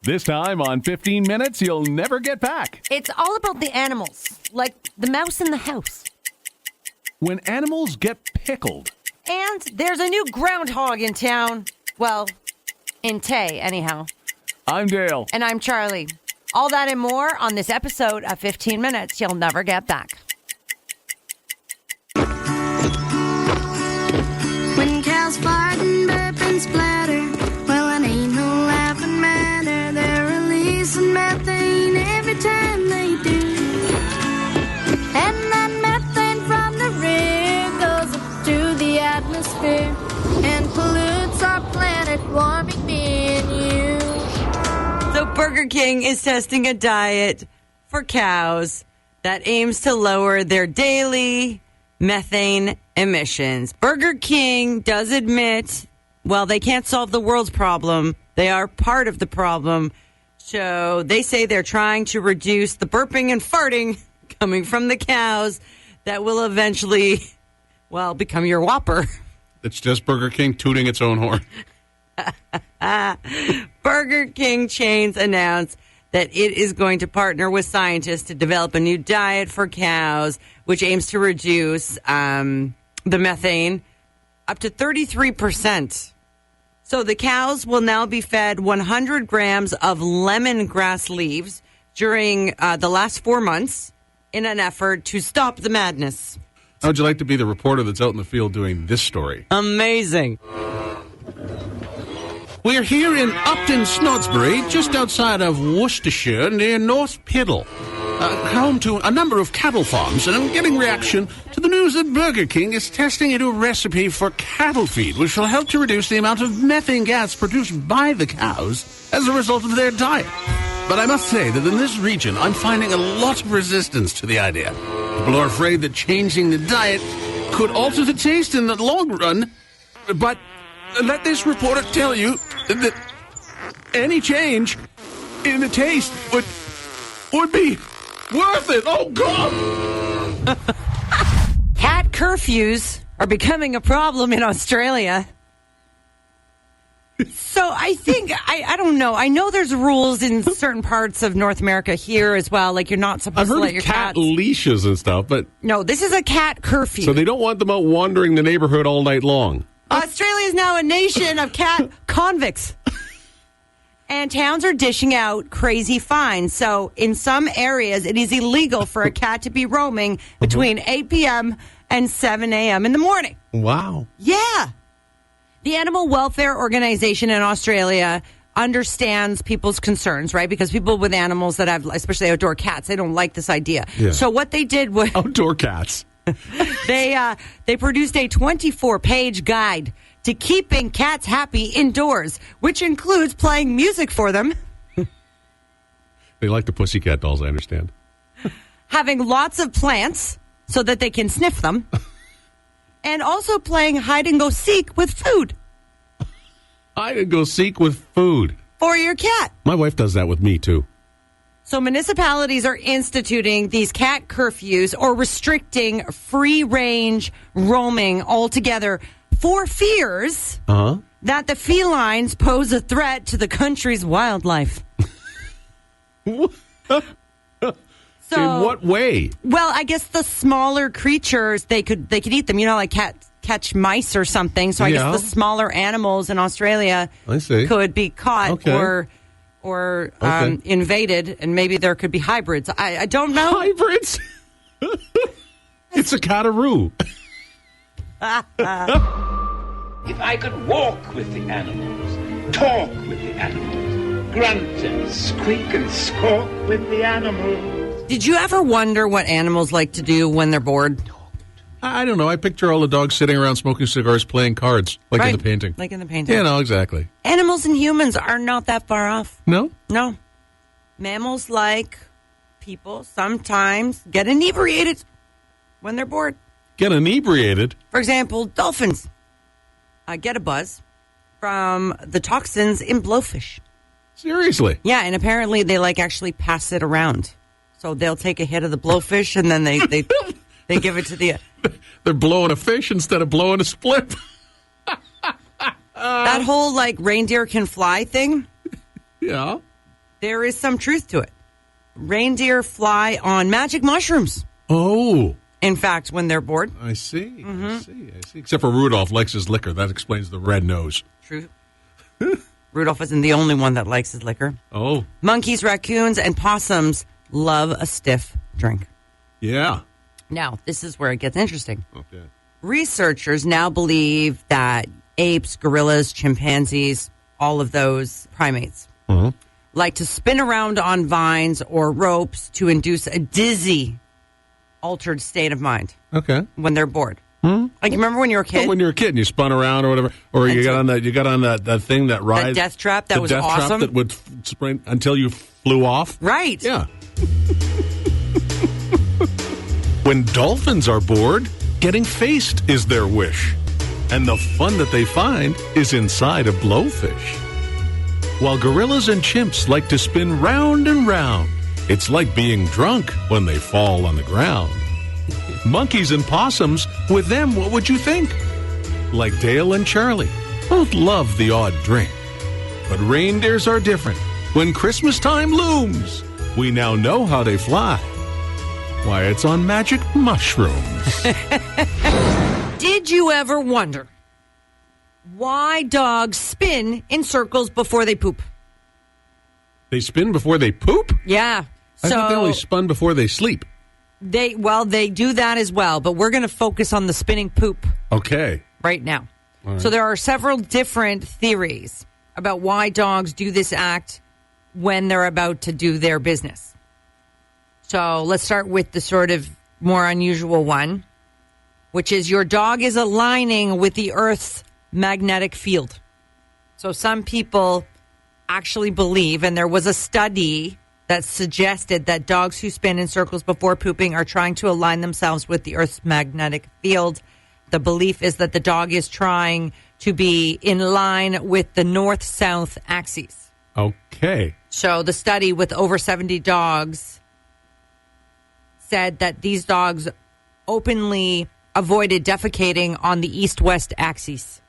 This time on 15 Minutes You'll Never Get Back. It's all about the animals, like the mouse in the house. When animals get pickled. And there's a new groundhog in town. Well, in Tay, anyhow. I'm Dale. And I'm Charlie. All that and more on this episode of 15 Minutes You'll Never Get Back. When cows fart and burp and splatter, well, it ain't no laughing matter. They're releasing methane every time they do. And that methane from the rear goes up to the atmosphere and pollutes our planet, warming me and you. So Burger King is testing a diet for cows that aims to lower their daily methane emissions. Burger King does admit, well, they can't solve the world's problem. They are part of the problem. So they say they're trying to reduce the burping and farting coming from the cows that will eventually, well, become your Whopper. It's just Burger King tooting its own horn. Burger King chains announced that it is going to partner with scientists to develop a new diet for cows, which aims to reduce the methane up to 33%. So the cows will now be fed 100 grams of lemongrass leaves during the last 4 months in an effort to stop the madness. How would you like to be the reporter that's out in the field doing this story? Amazing. We're here in Upton Snodsbury, just outside of Worcestershire, near North Piddle, home to a number of cattle farms, and I'm getting reaction to the news that Burger King is testing a new recipe for cattle feed, which will help to reduce the amount of methane gas produced by the cows as a result of their diet. But I must say that in this region, I'm finding a lot of resistance to the idea. People are afraid that changing the diet could alter the taste in the long run, but let this reporter tell you that any change in the taste would be worth it. Oh, God! Cat curfews are becoming a problem in Australia. So I think, I don't know. I know there's rules in certain parts of North America here as well. Like you're not supposed to let your cat cats. leashes and stuff, but No, this is a cat curfew. so they don't want them out wandering the neighborhood all night long. Australia is now a nation of cat convicts. And towns are dishing out crazy fines. So in some areas, it is illegal for a cat to be roaming between 8 p.m. and 7 a.m. in the morning. Wow. Yeah. The Animal Welfare Organization in Australia understands people's concerns, right? Because people with animals that have, especially outdoor cats, they don't like this idea. Yeah. So what they did was Outdoor cats. they produced a 24-page guide to keeping cats happy indoors, which includes playing music for them, They like the pussycat dolls, I understand. having lots of plants so that they can sniff them, and also playing hide and go seek with food Hide and go seek with food. for your cat. My wife does that with me, too. So municipalities are instituting these cat curfews or restricting free-range roaming altogether for fears that the felines pose a threat to the country's wildlife. In So, what way? well, I guess the smaller creatures, they could eat them. You know, like cats catch mice or something. So I Yeah. guess the smaller animals in Australia I see. could be caught Okay. or Okay. invaded, and maybe there could be hybrids. I don't know. Hybrids? It's a cataroo. If I could walk with the animals, talk with the animals, grunt and squeak and squawk with the animals. Did you ever wonder what animals like to do when they're bored? I don't know. I picture all the dogs sitting around smoking cigars playing cards, like in the painting. Like in the painting. Yeah, no, exactly. Animals and humans are not that far off. No? No. Mammals, like people, sometimes get inebriated when they're bored. Get inebriated? For example, dolphins get a buzz from the toxins in blowfish. Seriously? Yeah, and apparently they actually pass it around. So they'll take a hit of the blowfish and then they give it to the... They're blowing a fish instead of blowing a split. that whole reindeer can fly thing. Yeah. There is some truth to it. Reindeer fly on magic mushrooms. Oh, In fact, when they're bored. I see. I see. Except for Rudolph likes his liquor. That explains the red nose. True. Rudolph isn't the only one that likes his liquor. Oh, Monkeys, raccoons, and possums love a stiff drink. yeah. Now, this is where it gets interesting. Okay. Researchers now believe that apes, gorillas, chimpanzees, all of those primates like to spin around on vines or ropes to induce a dizzy, altered state of mind Okay. when they're bored. Like, remember when you were a kid? When you're a kid and you spun around or whatever, or you got on that thing that rides. That death trap that the was death awesome. trap that would spring until you flew off. Right. Yeah. When dolphins are bored, getting faced is their wish. And the fun that they find is inside of blowfish. While gorillas and chimps like to spin round and round, it's like being drunk when they fall on the ground. Monkeys and possums, with them, what would you think? Like Dale and Charlie, both love the odd drink. But reindeers are different. When Christmas time looms, we now know how they fly. Why, it's on magic mushrooms. Did you ever wonder why dogs spin in circles before they poop? They spin before they poop? Yeah. I thought they only spun before they sleep. They do that as well, but we're going to focus on the spinning poop Okay. right now. right. So there are several different theories about why dogs do this act when they're about to do their business. So let's start with the sort of more unusual one, which is your dog is aligning with the Earth's magnetic field. So some people actually believe, and there was a study that suggested that dogs who spin in circles before pooping are trying to align themselves with the Earth's magnetic field. The belief is that the dog is trying to be in line with the north-south axis. Okay. So the study with over 70 dogs said that these dogs openly avoided defecating on the east-west axis.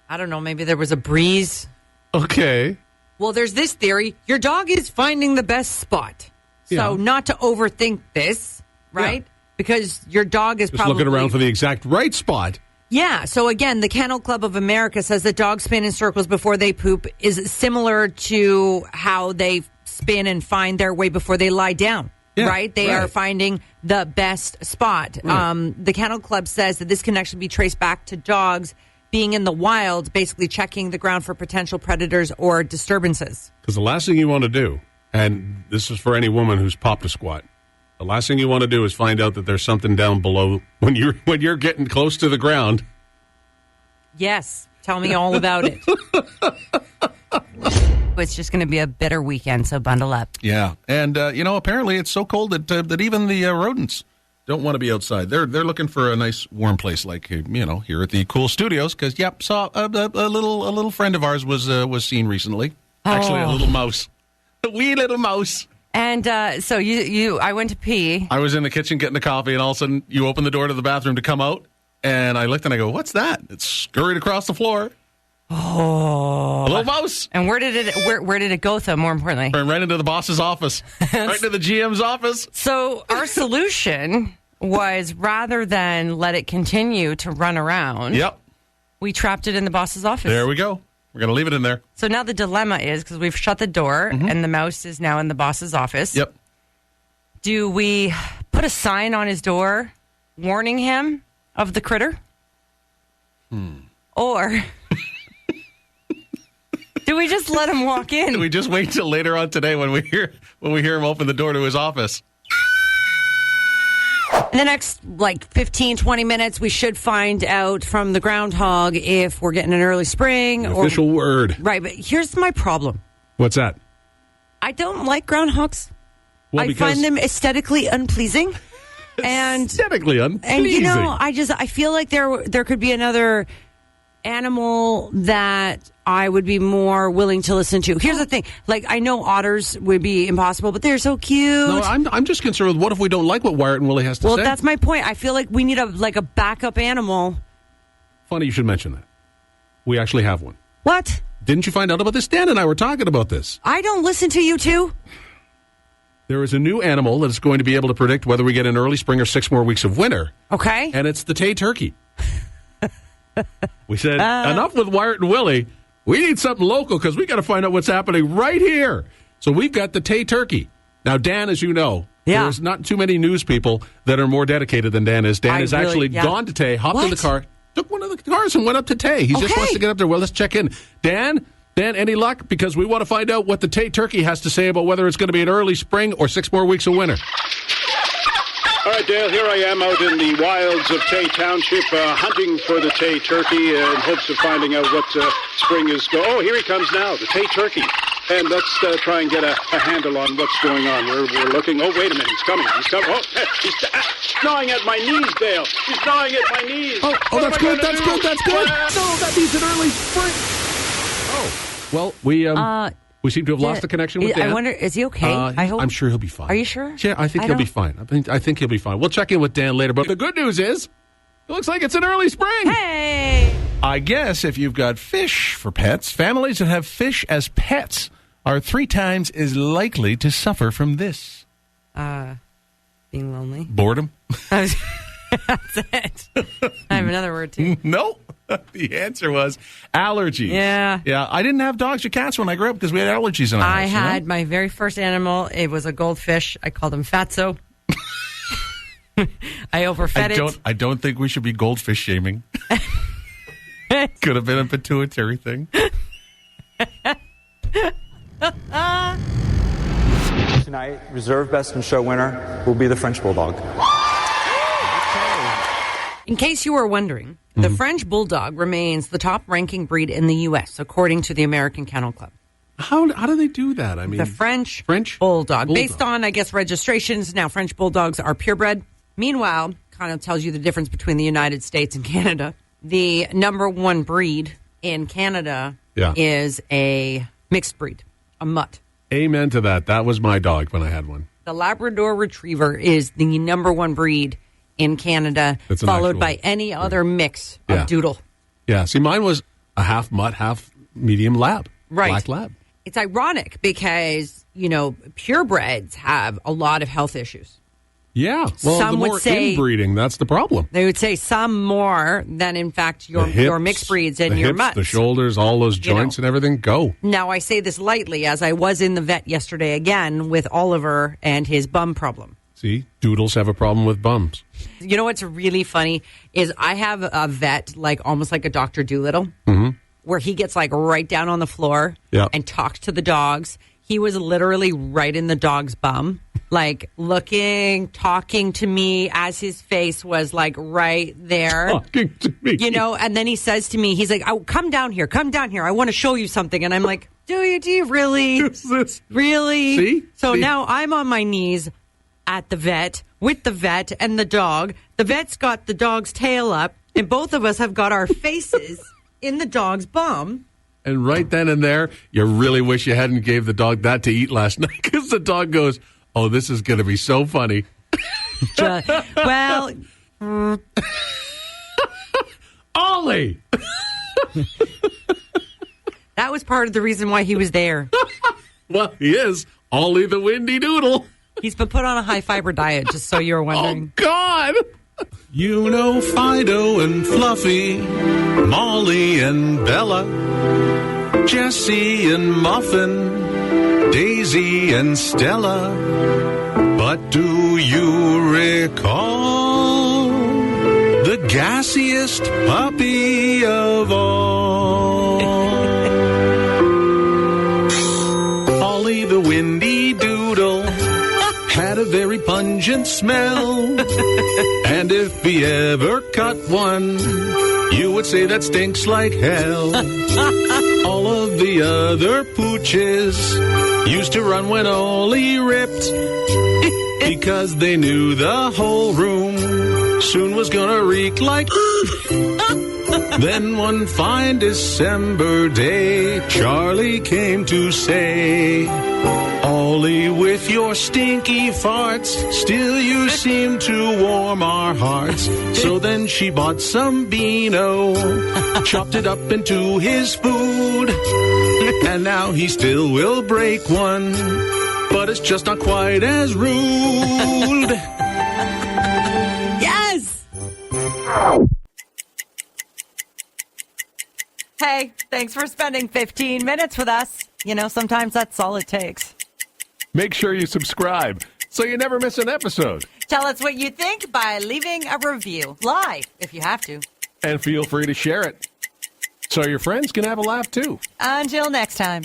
I don't know, maybe there was a breeze. Okay. Well, there's this theory. Your dog is finding the best spot. So Yeah. not to overthink this, right? Yeah. Because your dog is Just probably looking around for the exact right spot. Yeah. So again, the Kennel Club of America says that dogs spin in circles before they poop is similar to how they spin and find their way before they lie down. Yeah, right? They right. are finding the best spot. Right. The Kennel Club says that this can actually be traced back to dogs being in the wild, basically checking the ground for potential predators or disturbances. Because the last thing you want to do, and this is for any woman who's popped a squat, the last thing you want to do is find out that there's something down below when you're getting close to the ground. Yes. Tell me all about it. It's just going to be a bitter weekend, so bundle up. Yeah, and apparently it's so cold that even the rodents don't want to be outside. They're looking for a nice warm place, like here at the Kool Studios. Because saw a little friend of ours was seen recently. Actually, a little mouse, a wee little mouse. And so I went to pee. I was in the kitchen getting a coffee, and all of a sudden you open the door to the bathroom to come out, and I looked and I go, "What's that?" It scurried across the floor. Oh, A little mouse. And where did it go, though, more importantly? Right into the boss's office. Right into the GM's office. So our solution was, rather than let it continue to run around, Yep. we trapped it in the boss's office. There we go. We're going to leave it in there. So now the dilemma is, because we've shut the door and the mouse is now in the boss's office. Yep. Do we put a sign on his door warning him of the critter? Or do we just let him walk in? We just wait till later on today when we hear him open the door to his office. In the next, 15, 20 minutes, we should find out from the groundhog if we're getting an early spring. Official word. Right, but here's my problem. What's that? I don't like groundhogs. Well, I find them aesthetically unpleasing. And aesthetically And unpleasing. I feel like there could be another animal that I would be more willing to listen to. Here's the thing. I know otters would be impossible, but they're so cute. No, I'm just concerned with what if we don't like what Wyatt and Willie has to say? Well, that's my point. I feel like we need a backup animal. Funny you should mention that. We actually have one. What? Didn't you find out about this? Dan and I were talking about this. I don't listen to you two. There is a new animal that is going to be able to predict whether we get an early spring or 6 more weeks of winter. Okay. And it's the Tay turkey. We said, enough with Wyatt and Willie. We need something local because we got to find out what's happening right here. So we've got the Tay turkey. Now, Dan, as you know, there's not too many news people that are more dedicated than Dan is. Dan has actually gone to Tay, hopped in the car, took one of the cars and went up to Tay. He just wants to get up there. Well, let's check in. Dan, any luck? Because we want to find out what the Tay turkey has to say about whether it's going to be an early spring or 6 more weeks of winter. All right, Dale, here I am out in the wilds of Tay Township, hunting for the Tay turkey in hopes of finding out what spring is going. Oh, here he comes now, the Tay turkey. And let's try and get a handle on what's going on. We're looking. Oh, wait a minute, he's coming. Oh, he's gnawing at my knees, Dale. He's gnawing at my knees. Oh, that's good. That's good. No, that means an early spring. Oh, well, we seem to have lost the connection with Dan. I wonder, is he okay? I'm sure he'll be fine. Are you sure? Yeah, I think he'll be fine. I think he'll be fine. We'll check in with Dan later. But the good news is, it looks like it's an early spring. Hey! I guess if you've got fish for pets, families that have fish as pets are 3 times as likely to suffer from this. Being lonely. Boredom? That's it. I have another word, too. No. The answer was allergies. Yeah. Yeah. I didn't have dogs or cats when I grew up because we had allergies in our house. I had my very first animal. It was a goldfish. I called him Fatso. I overfed it. I don't think we should be goldfish shaming. Could have been a pituitary thing. Tonight, Reserve Best in Show winner will be the French Bulldog. In case you were wondering, the French Bulldog remains the top-ranking breed in the U.S., according to the American Kennel Club. How do they do that? I mean, the French Bulldog. Based on, I guess, registrations, now French Bulldogs are purebred. Meanwhile, kind of tells you the difference between the United States and Canada. The number one breed in Canada is a mixed breed, a mutt. Amen to that. That was my dog when I had one. The Labrador Retriever is the number one breed in Canada, followed by any other mix of doodle. Yeah, see, mine was a half mutt, half medium lab. Right. Black lab. It's ironic because, purebreds have a lot of health issues. Yeah, well, some the more would say, inbreeding, that's the problem. They would say some more than, in fact, your mixed breeds and your mutts. The shoulders, all those joints and everything, go. Now, I say this lightly, as I was in the vet yesterday again with Oliver and his bum problem. See, doodles have a problem with bums. You know what's really funny is I have a vet, almost like a Dr. Doolittle, where he gets right down on the floor and talks to the dogs. He was literally right in the dog's bum, looking, talking to me as his face was right there. Talking to me. And then he says to me, he's like, oh, come down here. I want to show you something. And I'm like, do you really? Really? See? So now I'm on my knees at the vet with the vet and the dog. The vet's got the dog's tail up, and both of us have got our faces in the dog's bum. And right then and there, you really wish you hadn't gave the dog that to eat last night, because the dog goes, oh, this is going to be so funny. Well, Ollie! That was part of the reason why he was there. Well, he is Ollie the Windy Doodle. He's been put on a high-fiber diet, just so you're wondering. Oh, God! Fido and Fluffy, Molly and Bella, Jessie and Muffin, Daisy and Stella. But do you recall the gassiest puppy of all? Ollie the Windy Doodle had a very pungent smell. And if he ever cut one, you would say that stinks like hell. All of the other pooches used to run when Ollie ripped, because they knew the whole room soon was gonna reek like. Then one fine December day, Charlie came to say, Polly, with your stinky farts, still you seem to warm our hearts. So then she bought some Beano, chopped it up into his food, and now he still will break one, but it's just not quite as rude. Yes! Hey, thanks for spending 15 minutes with us. You know, sometimes that's all it takes. Make sure you subscribe so you never miss an episode. Tell us what you think by leaving a review. Live, if you have to. And feel free to share it so your friends can have a laugh too. Until next time.